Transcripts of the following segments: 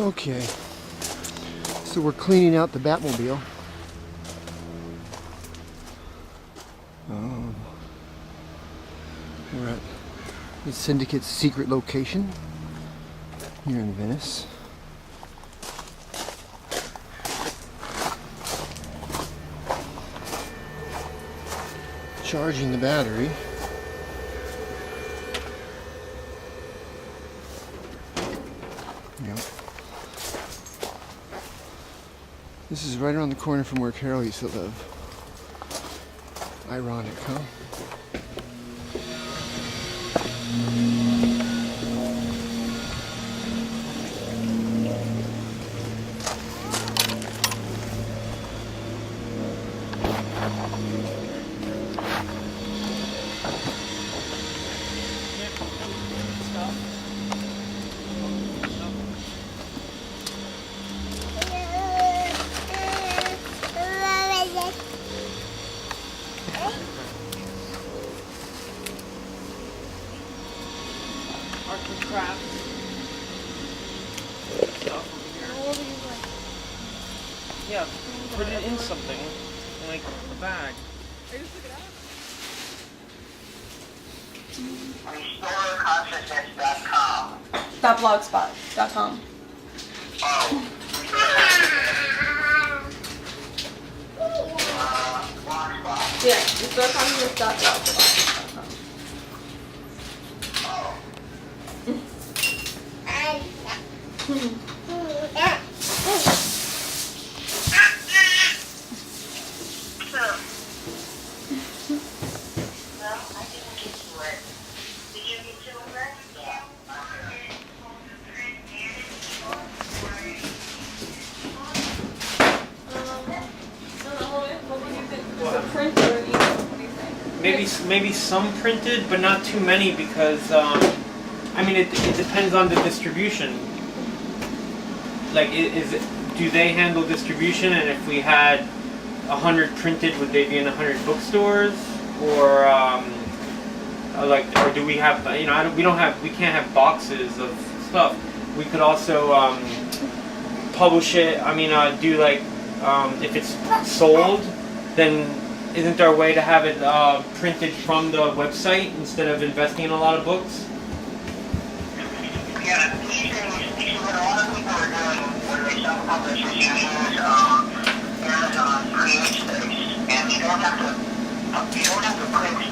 Okay, so we're cleaning out the Batmobile. We're at the Syndicate's secret location here in Venice. Charging the battery. Yep. This is right around the corner from where Carol used to live. Ironic, huh? Arts and crafts stuff over here. Yeah, put it in something, like a bag. RestoreConsciousness.com. .blogspot.com. Oh. Blogspot. Yeah, restoreconsciousness.blogspot.com. Maybe some printed, but not too many because I mean it depends on the distribution. Like, do they handle distribution? And if we had 100 printed, would they be in 100 bookstores, or or do we have we can't have boxes of stuff. We could also publish it. I mean, do like if it's sold, then isn't there a way to have it printed from the website instead of investing in a lot of books? Yeah, these things, what a lot of people are doing when they self-publish is using Amazon Create Space, and you don't have to print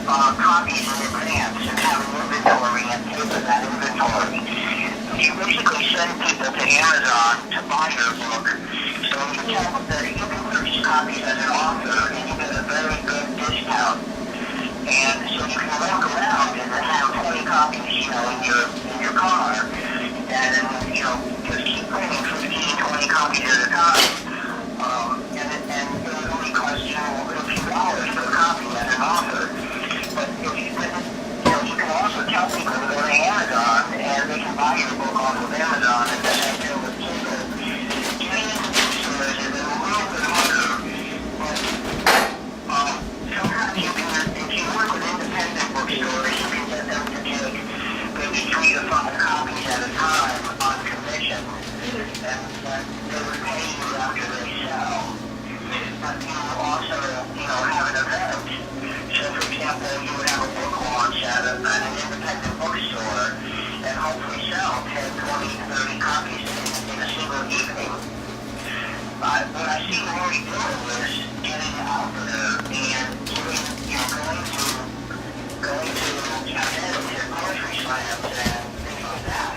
copies in advance and have an inventory and pay for that inventory. You basically send people to Amazon to buy your book, so you tell them that you can purchase copies as an author and you get a very good discount. And so you can walk around and have 20 copies, in your car, and just keep printing 15, 20 copies at a time. And it would only cost you a few dollars per copy as an author. But if you can also tell people to go to Amazon and they can buy your book off of Amazon and the same thing with Kindle. Getting into bookstores is a little bit harder, but sometimes you can, if you work with independent bookstores, you can get them to take maybe 3 to 5 copies at a time on commission, and they would pay you after they sell. But you also, have an event. So, for example, you would have a book launch at an independent bookstore and hopefully sell 10, 20, 30 copies in a single evening. What I see Lori doing is getting out there and going to events and poetry slams and things like that.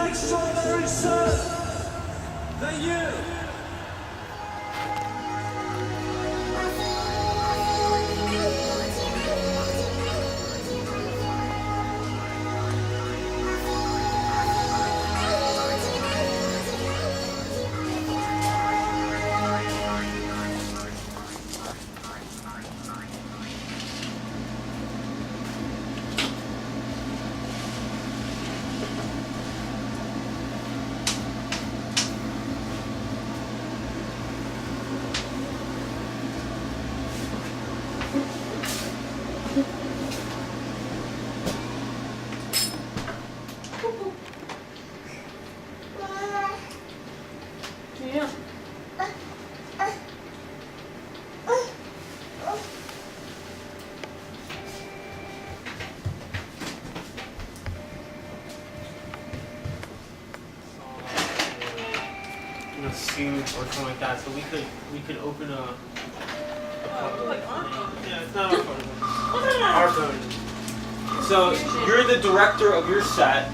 Extraordinary Serf than you. soup or something like that. So we could open a yeah, it's not our phone. Our phone. So you're the director of your set,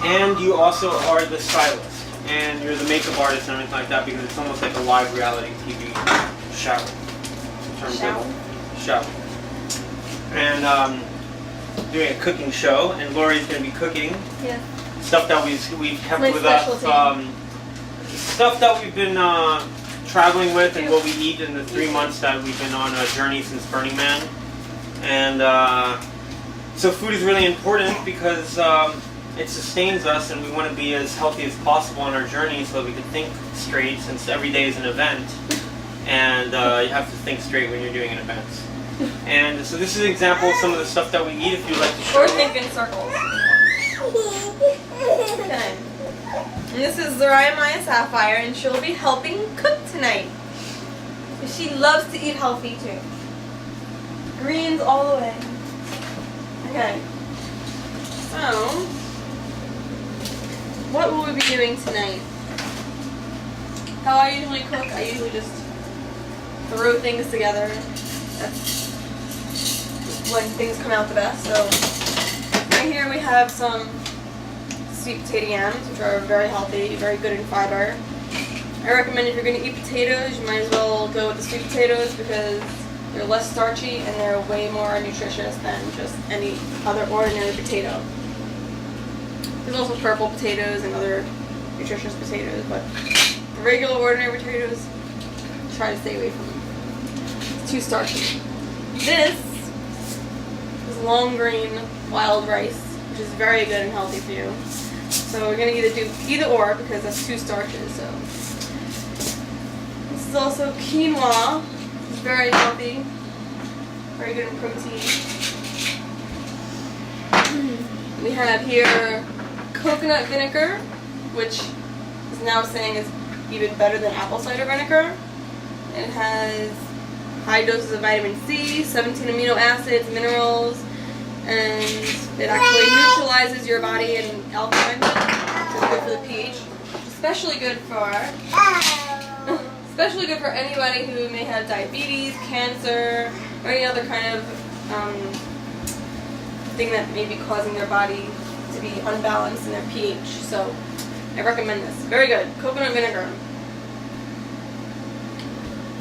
and you also are the stylist, and you're the makeup artist and everything like that, because it's almost like a live reality TV show. In terms of show. And doing a cooking show, and Lori's going to be cooking. Yeah. Stuff that we've kept My with us. specialty. Stuff that we've been traveling with, and what we eat in the 3 months that we've been on a journey since Burning Man. And so food is really important because it sustains us, and we want to be as healthy as possible on our journey so that we can think straight, since every day is an event. And you have to think straight when you're doing an event. And so this is an example of some of the stuff that we eat, if you'd like to show. Or think in circles. Okay. And this is Zariah Maya Sapphire, and she'll be helping cook tonight. She loves to eat healthy too. Greens all the way. Okay. So, what will we be doing tonight? How I usually cook, I usually just throw things together. That's when things come out the best. So, right here we have some sweet potato yams, which are very healthy, very good in fiber. I recommend if you're going to eat potatoes, you might as well go with the sweet potatoes because they're less starchy and they're way more nutritious than just any other ordinary potato. There's also purple potatoes and other nutritious potatoes, but the regular ordinary potatoes, try to stay away from them. It's too starchy. This is long green wild rice, which is very good and healthy for you. So we're going to either do either or because that's two starches. So this is also quinoa. It's very healthy, very good in protein. We have here coconut vinegar, which is now saying is even better than apple cider vinegar. It has high doses of vitamin C, 17 amino acids, minerals, and it actually neutralizes your body in alkaline, so it's good for the pH. Especially good for anybody who may have diabetes, cancer, or any other kind of thing that may be causing their body to be unbalanced in their pH. So I recommend this. Very good. Coconut vinegar.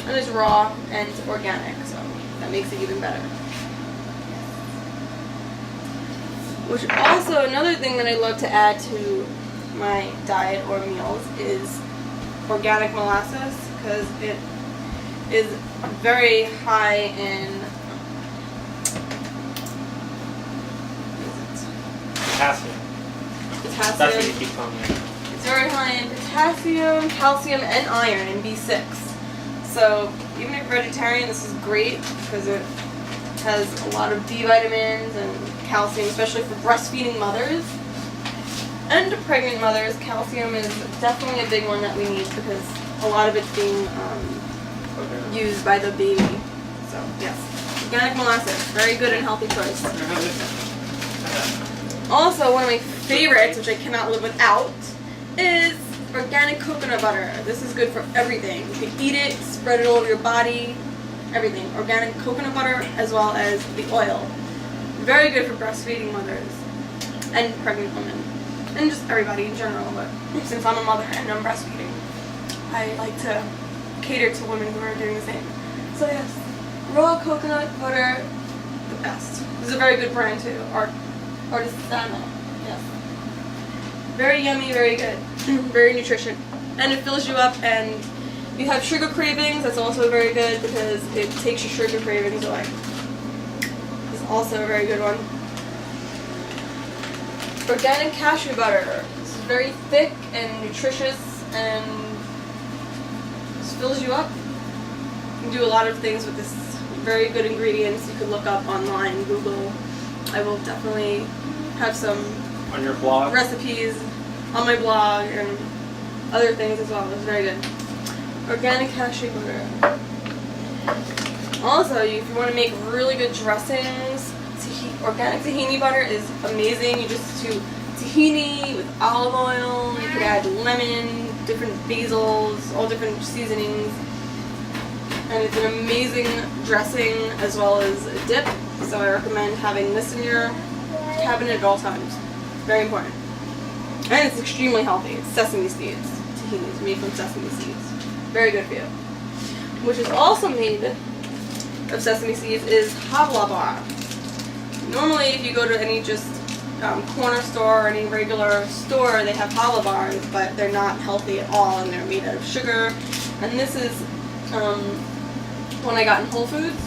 And it's raw and it's organic, so that makes it even better. Which also, another thing that I love to add to my diet or meals is organic molasses, because it is very high in Potassium. potassium. That's what you keep telling me. It's very high in potassium, calcium, and iron, and B6. So even if you're vegetarian, this is great because it has a lot of B vitamins and calcium, especially for breastfeeding mothers and pregnant mothers. Calcium is definitely a big one that we need because a lot of it's being used by the baby. So yes, organic molasses, very good and healthy choice. Also, one of my favorites, which I cannot live without, is organic coconut butter. This is good for everything. You can eat it, spread it all over your body, everything. Organic coconut butter as well as the oil. Very good for breastfeeding mothers and pregnant women. And just everybody in general, but since I'm a mother and I'm breastfeeding, I like to cater to women who are doing the same. So yes, raw coconut butter, the best. This is a very good brand too, Artisanal, yes. Very yummy, very good, very nutritious. And it fills you up, and if you have sugar cravings, that's also very good because it takes your sugar cravings away. It's also a very good one. Organic cashew butter. This is very thick and nutritious and just fills you up. You can do a lot of things with this. Very good ingredients. You can look up online, Google. I will definitely have some On your blog? recipes on my blog and other things as well. It's very good. Organic cashew butter. Also, if you want to make really good dressings, organic tahini butter is amazing. You just do tahini with olive oil. You could add lemon, different basils, all different seasonings. And it's an amazing dressing as well as a dip. So I recommend having this in your cabinet at all times. Very important. And it's extremely healthy. It's sesame seeds. Tahini is made from sesame seeds. Very good for you. Which is also made of sesame seeds is habla bar. Normally, if you go to any just corner store or any regular store, they have habla bars, but they're not healthy at all, and they're made out of sugar. And this is one I got in Whole Foods.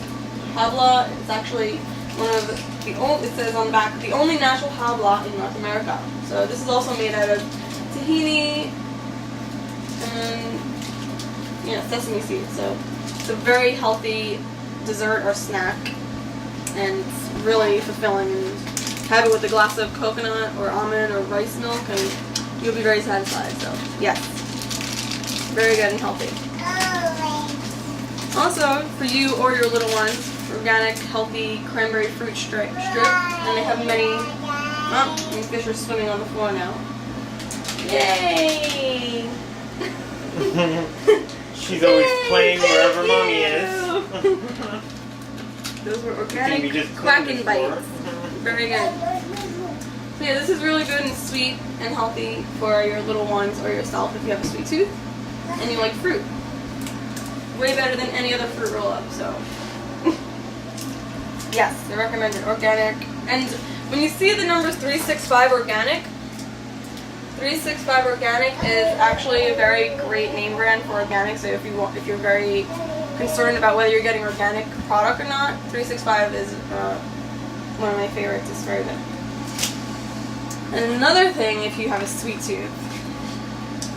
Habla is actually one of the only, it says on the back, the only natural habla in North America. So this is also made out of tahini and sesame seeds. So it's a very healthy dessert or snack, and it's really fulfilling. And have it with a glass of coconut or almond or rice milk, and you'll be very satisfied. So yes, very good and healthy. Also, for you or your little ones, organic, healthy cranberry fruit strip. And they have many. Oh, these fish are swimming on the floor now. Yay! She's always playing wherever mommy is. Those were Can we organic just Kraken clean this bites. Very good. So yeah, this is really good and sweet and healthy for your little ones or yourself if you have a sweet tooth and you like fruit. Way better than any other fruit roll-up, so. Yes, I recommend it. Organic. And when you see the numbers 365 organic, 365 organic is actually a very great name brand for organic. So if you're very concerned about whether you're getting organic product or not, 365 is one of my favorites. It's very good. And another thing, if you have a sweet tooth,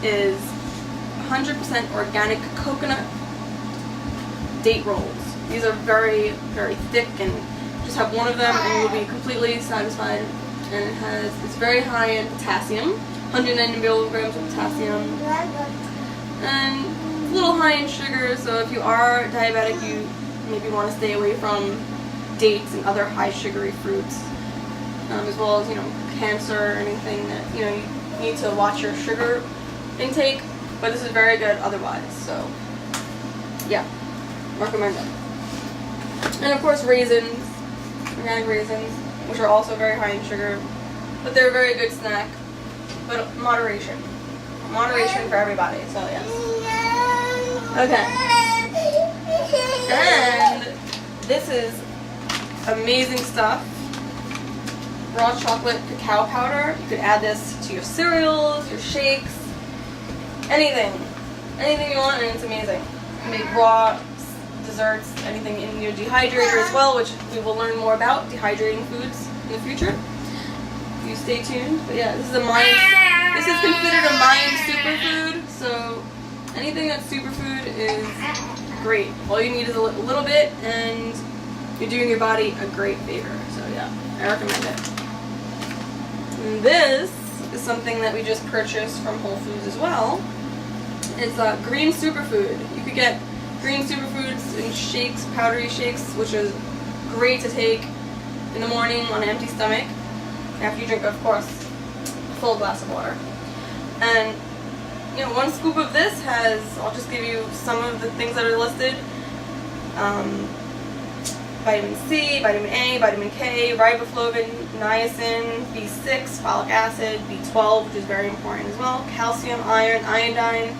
is 100% organic coconut date rolls. These are very, very thick, and just have one of them and you'll be completely satisfied. And it's very high in potassium, 190 milligrams of potassium, and it's a little high in sugar. So if you are diabetic, you maybe want to stay away from dates and other high sugary fruits, as well as cancer or anything that you need to watch your sugar intake. But this is very good otherwise. So yeah. Recommend it. And of course raisins, organic raisins, which are also very high in sugar, but they're a very good snack, but moderation for everybody, so yes. Okay. And this is amazing stuff. Raw chocolate cacao powder. You could add this to your cereals, your shakes, anything you want, and it's amazing. You make raw desserts, anything in your dehydrator as well, which we will learn more about dehydrating foods in the future. You stay tuned. But yeah, this is considered a Mayan superfood, so anything that's superfood is great. All you need is a little bit, and you're doing your body a great favor. So yeah, I recommend it. And this is something that we just purchased from Whole Foods as well. It's a green superfood. You could get green superfoods in shakes, powdery shakes, which is great to take in the morning on an empty stomach after you drink, of course, a full glass of water. And one scoop of this has, I'll just give you some of the things that are listed: vitamin C, vitamin A, vitamin K, riboflavin, niacin, B6, folic acid, B12, which is very important as well, calcium, iron, iodine,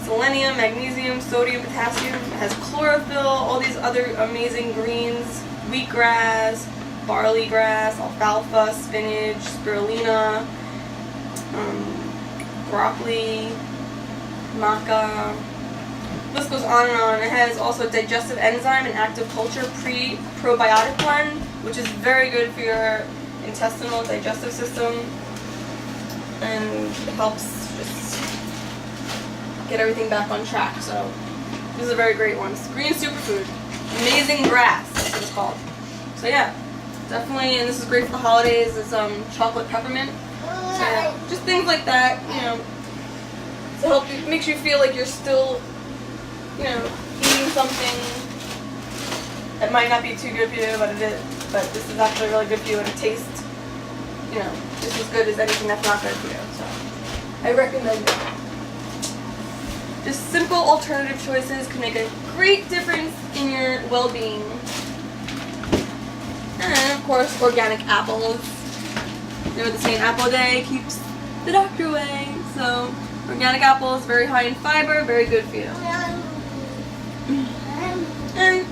selenium, magnesium, sodium, potassium. It has chlorophyll, all these other amazing greens, wheatgrass, barley grass, alfalfa, spinach, spirulina, broccoli, maca. The list goes on and on. It has also digestive enzyme and active culture probiotic blend, which is very good for your intestinal digestive system, and it helps just get everything back on track. So this is a very great one. It's green superfood. Amazing grass, that's what it's called. So yeah, definitely, and this is great for the holidays. It's chocolate peppermint. So yeah, just things like that, to help you, makes you feel like you're still, eating something that might not be too good for you, but it is. But this is actually really good for you, and it tastes, just as good as anything that's not good for you. So I recommend it. Just simple alternative choices can make a great difference in your well-being. And of course, organic apples. You know, the saying, apple a day keeps the doctor away. So, organic apples, very high in fiber, very good for you. And,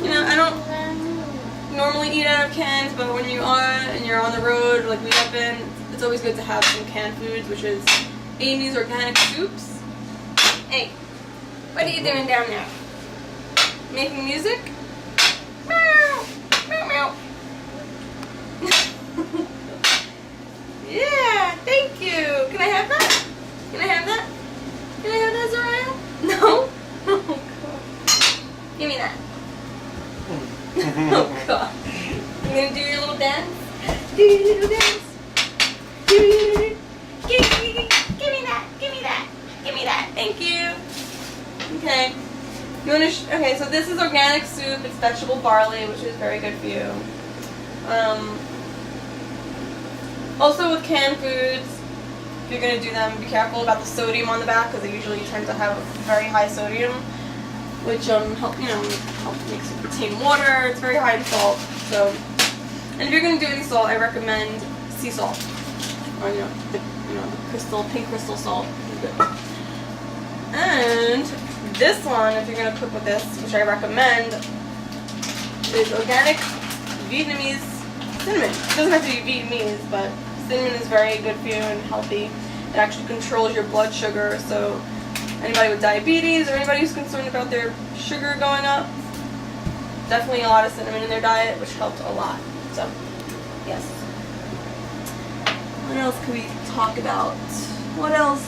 you know, I don't normally eat out of cans, but when you are and you're on the road, like we have been, it's always good to have some canned foods, which is Amy's Organic Soups. Hey, what are you doing down there? Making music? Meow, meow, meow. Yeah, thank you. Can I have that? Can I have that? Can I have that, Zariah? No? Oh, God. Give me that. Oh, God. You gonna do your little dance? Do your little dance. Give me that. Give me that. Give me that. Thank you. Okay. You wanna? Okay. So this is organic soup. It's vegetable barley, which is very good for you. Also with canned foods, if you're gonna do them, be careful about the sodium on the back because they usually tend to have very high sodium, which help makes it retain water. It's very high in salt. So, and if you're gonna do any salt, I recommend sea salt, or the pink crystal salt is good. And this one, if you're gonna cook with this, which I recommend, is organic Vietnamese cinnamon. It doesn't have to be Vietnamese, but cinnamon is very good for you and healthy. It actually controls your blood sugar, so anybody with diabetes or anybody who's concerned about their sugar going up, definitely a lot of cinnamon in their diet, which helped a lot. So, yes. What else can we talk about? What else?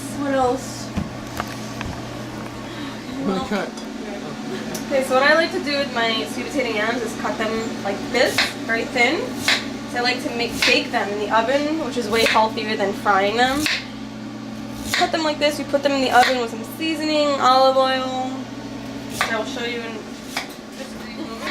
Well, cut. Okay, so what I like to do with my sweet potato yams is cut them like this, very thin. So I like to bake them in the oven, which is way healthier than frying them. Cut them like this, you put them in the oven with some seasoning, olive oil. I will show you in just a moment.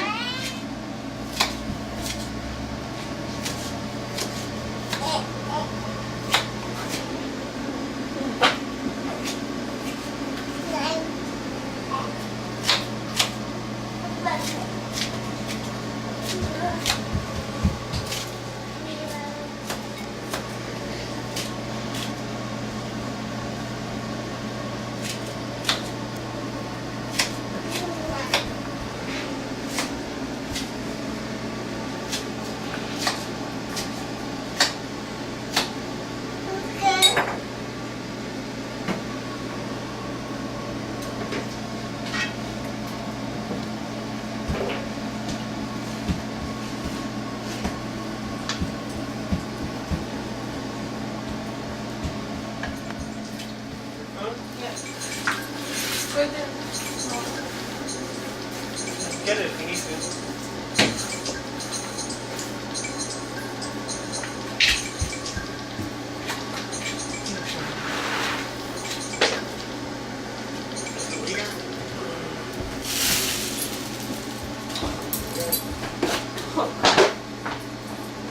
Get it if you need to.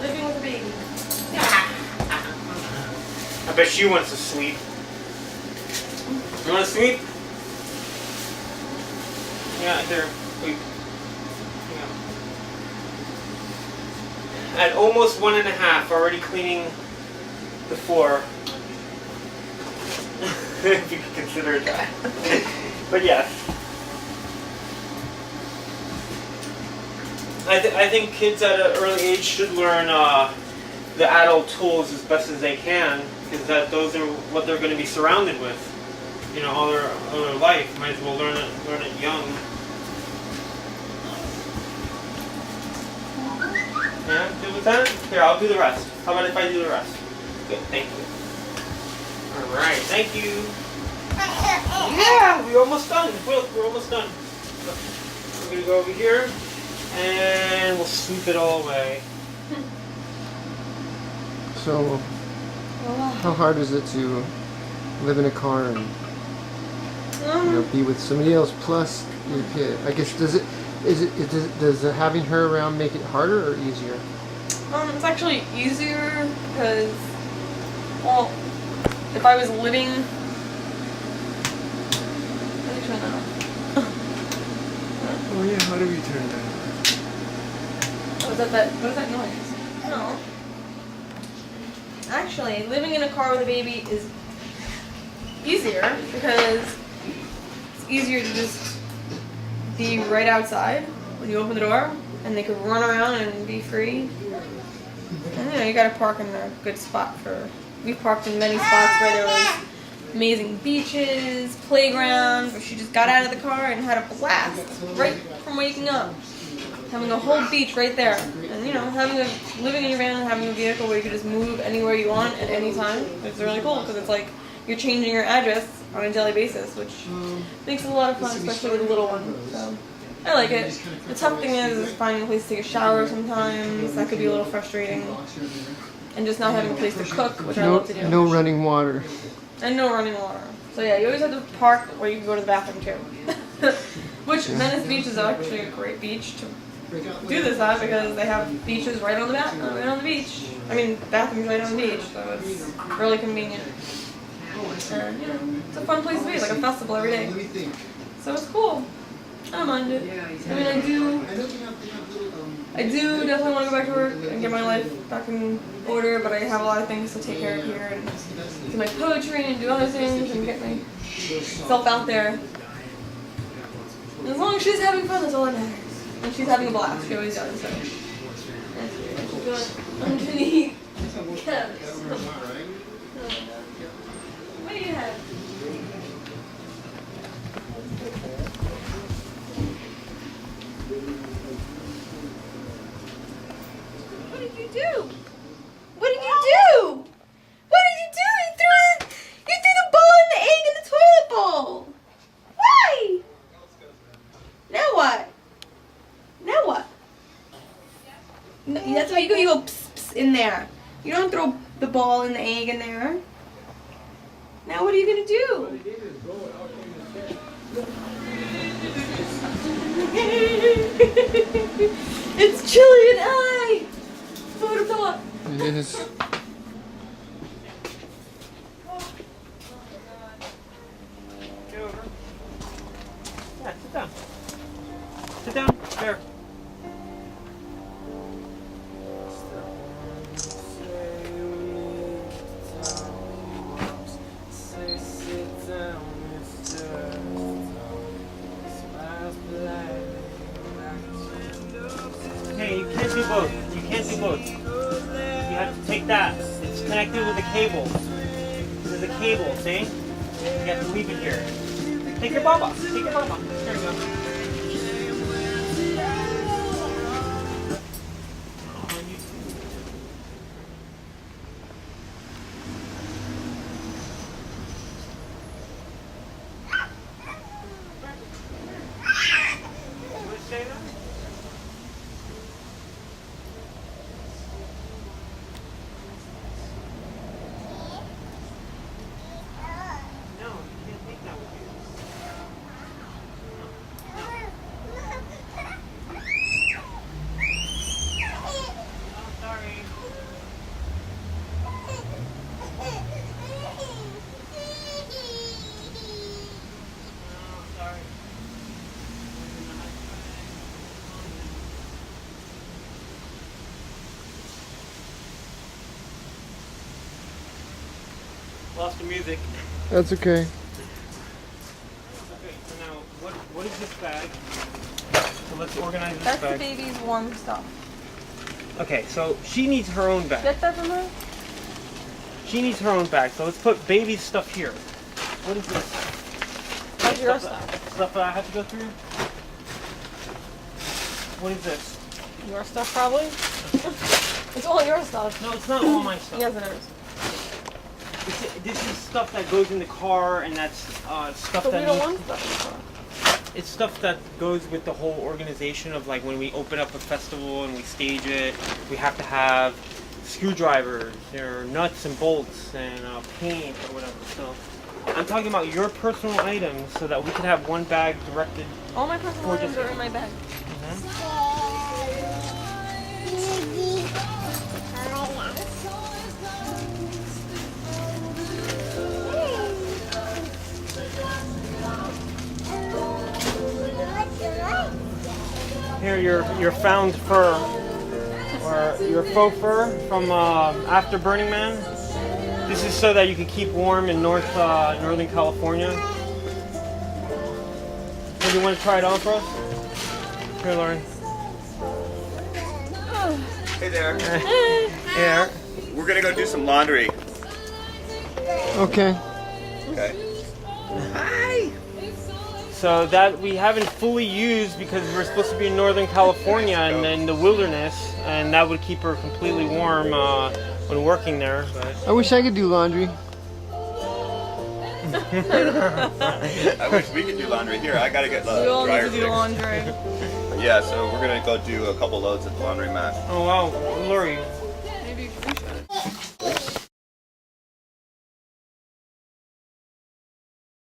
Living with a baby. I bet she wants to sleep. You want to sleep? Yeah, here. Sleep. At almost 1.5, already cleaning the floor. If you could consider it that. But yes. I think kids at an early age should learn the adult tools as best as they can, because those are what they're going to be surrounded with, all their life. Might as well learn it young. Yeah, good with that? Here, I'll do the rest. How about if I do the rest? Good, thank you. Alright, thank you. Yeah, we're almost done. Look, we're almost done. We're going to go over here, and we'll sweep it all away. So, how hard is it to live in a car and be with somebody else plus your kid? I guess does having her around make it harder or easier? It's actually easier because, well, if I was living turn that off? Oh yeah, how do we turn that? What is that noise? No. Actually, living in a car with a baby is easier because it's easier to just be right outside when you open the door and they could run around and be free. And you know, you gotta park in a good spot for. We've parked in many spots where there was amazing beaches, playgrounds, where she just got out of the car and had a blast right from waking up. Having a whole beach right there. And you know, living in your van and having a vehicle where you can just move anywhere you want at any time. It's really cool because it's like you're changing your address on a daily basis, which makes it a lot of fun, especially with a little one. So I like it. The tough thing is finding a place to take a shower sometimes. That could be a little frustrating. And just not having a place to cook, which I love to do. No running water. And no running water. So yeah, you always have to park where you can go to the bathroom too. Which Venice Beach is actually a great beach to do this at because they have beaches right on the beach. I mean, bathrooms right on the beach, so it's really convenient. And you know, it's a fun place to be. It's like a festival every day. So it's cool. I don't mind it. I mean, I do definitely want to go back to work and get my life back in order, but I have a lot of things to take care of here and do my poetry and do other things and get myself out there. And as long as she's having fun, that's all that matters. And she's having a blast. She always does. So. Underneath. What do you have? What did you do? What did you do? What did you do? You threw the ball and the egg in the toilet bowl. Why? Now what? Now what? No, that's how you go. You go pss, pss in there. You don't throw the ball and the egg in there. Now what are you gonna do? It's chilly and I. Who would have thought? It is. Get over. Yeah, sit down. Sit down. There. Hey, you can't do both. You can't do both. You have to take that. It's connected with a cable. There's a cable, see? You have to leave it here. Take your bulb off. Take your bulb off. There you go. Lost the music. That's okay. Okay, so now what is this bag? So let's organize this That's bag. the baby's warm stuff. Okay, so she needs her own bag. Get that from her? She needs her own bag. So let's put baby's stuff here. What is this? That's your stuff. Stuff that I have to go through? What is this? Your stuff, probably? It's all your stuff. No, it's not all my stuff. Yes, it is. This is stuff that goes in the car, and that's stuff But that we don't want stuff in the car. it's stuff that goes with the whole organization of like when we open up a festival and we stage it, we have to have screwdrivers or nuts and bolts and paint or whatever. So I'm talking about your personal items so that we can have one bag directed. All my personal Or items just- are in my bag. your found fur or your faux fur from after Burning Man. This is so that you can keep warm in Northern California. Would you want to try it on for us? Here, Lauren. Hey there. Here. We're gonna go do some laundry. Okay. Okay. So that we haven't fully used because we're supposed to be in Northern California and in the wilderness, and that would keep her completely warm when working there. But I wish I could do laundry. I wish we could do laundry here. I gotta get the We all need dryer to do fixed. laundry. Yeah, so we're gonna go do a couple loads at the laundromat. oh wow, Lori, Maybe we